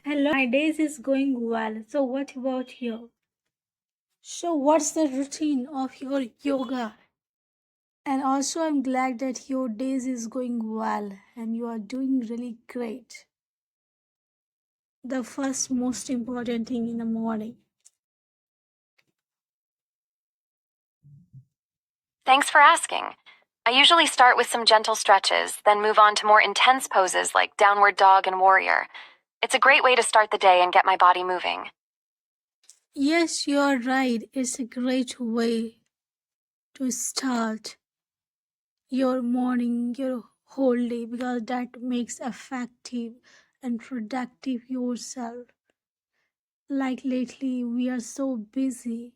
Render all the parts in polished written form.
Hello, my days is going well. So what about you? So what's the routine of your yoga? And also I'm glad that your days is going well and you are doing really great. The first most important thing in the morning. Thanks for asking. I usually start with some gentle stretches, then move on to more intense poses like downward dog and warrior. It's a great way to start the day and get my body moving. Yes, you are right. It's a great way to start your morning, your whole day, because that makes effective and productive yourself. Like lately, we are so busy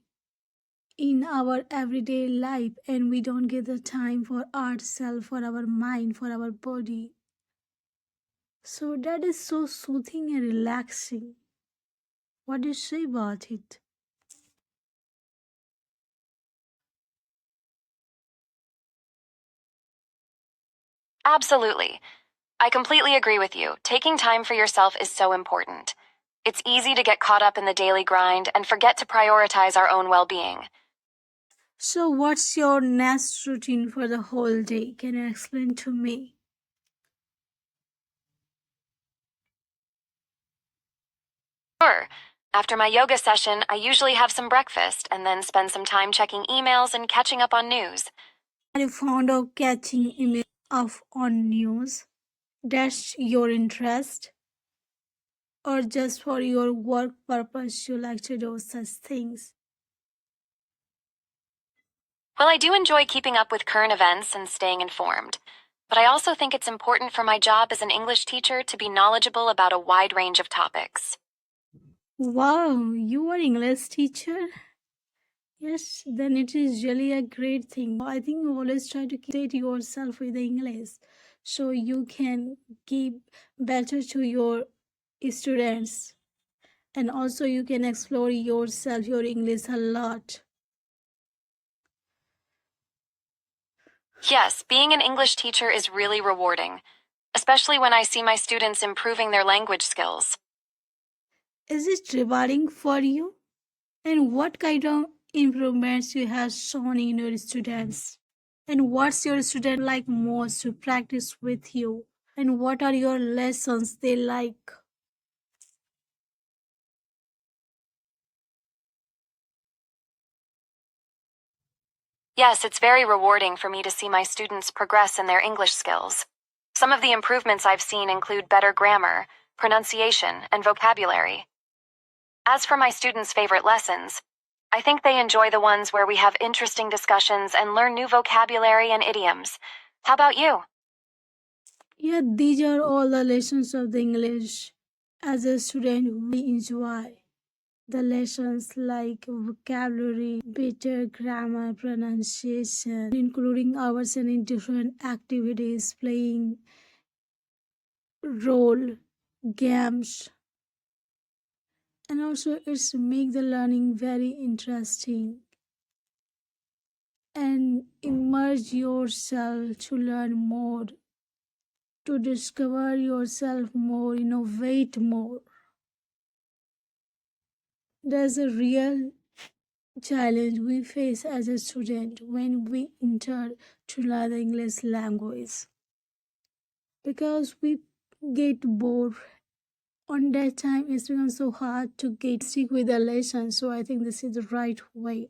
in our everyday life and we don't get the time for ourselves, for our mind, for our body. So that is so soothing and relaxing. What do you say about it? Absolutely. I completely agree with you. Taking time for yourself is so important. It's easy to get caught up in the daily grind and forget to prioritize our own well being. So what's your next routine for the whole day? Can you explain to me? Sure. After my yoga session, I usually have some breakfast and then spend some time checking emails and catching up on news. Are you fond of catching email of on news? That's your interest? Or just for your work purpose you like to do such things? Well, I do enjoy keeping up with current events and staying informed, but I also think it's important for my job as an English teacher to be knowledgeable about a wide range of topics. Wow, you are English teacher? Yes, then it is really a great thing. I think you always try to update yourself with the English so you can give better to your students and also you can explore yourself, your English a lot. Yes, being an English teacher is really rewarding, especially when I see my students improving their language skills. Is it rewarding for you? And what kind of improvements you have shown in your students? And what's your student like most to practice with you? And what are your lessons they like? Yes, it's very rewarding for me to see my students progress in their English skills. Some of the improvements I've seen include better grammar, pronunciation, and vocabulary. As for my students' favorite lessons, I think they enjoy the ones where we have interesting discussions and learn new vocabulary and idioms. How about you? Yeah, these are all the lessons of the English. As a student, we enjoy the lessons like vocabulary, better grammar, pronunciation, including ours in different activities, playing role, games, and also it's make the learning very interesting and immerse yourself to learn more, to discover yourself more, innovate more. There's a real challenge we face as a student when we enter to learn the English language because we get bored. On that time, it's become so hard to get stick with the lesson. So I think this is the right way.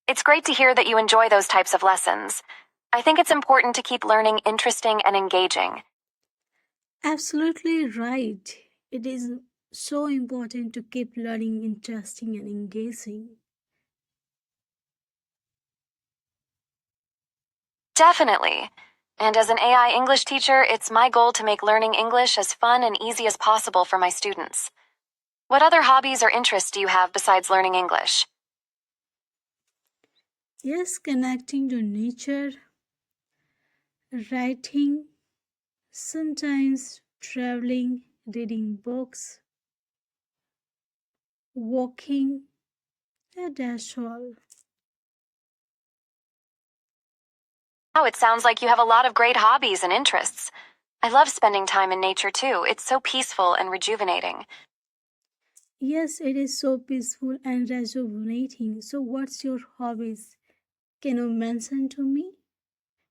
It's great to hear that you enjoy those types of lessons. I think it's important to keep learning interesting and engaging. Absolutely right. It is so important to keep learning interesting and engaging. Definitely. And as an AI English teacher, it's my goal to make learning English as fun and easy as possible for my students. What other hobbies or interests do you have besides learning English? Yes, connecting to nature, writing, sometimes traveling, reading books, walking. Yeah, that's all. Oh, it sounds like you have a lot of great hobbies and interests. I love spending time in nature too. It's so peaceful and rejuvenating. Yes, it is so peaceful and rejuvenating. So, what's your hobbies? Can you mention to me?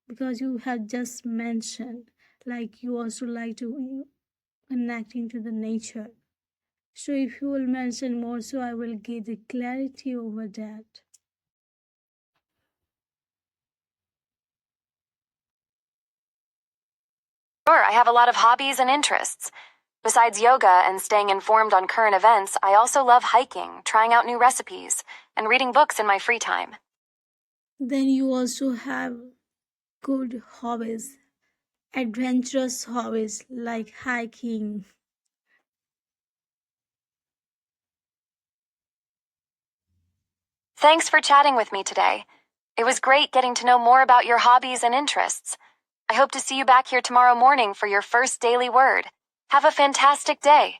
Because you have just mentioned, like you also like to connecting to the nature. So, if you will mention more, so I will get the clarity over that. Sure, I have a lot of hobbies and interests. Besides yoga and staying informed on current events, I also love hiking, trying out new recipes, and reading books in my free time. Then you also have good hobbies, adventurous hobbies like hiking. Thanks for chatting with me today. It was great getting to know more about your hobbies and interests. I hope to see you back here tomorrow morning for your first daily word. Have a fantastic day.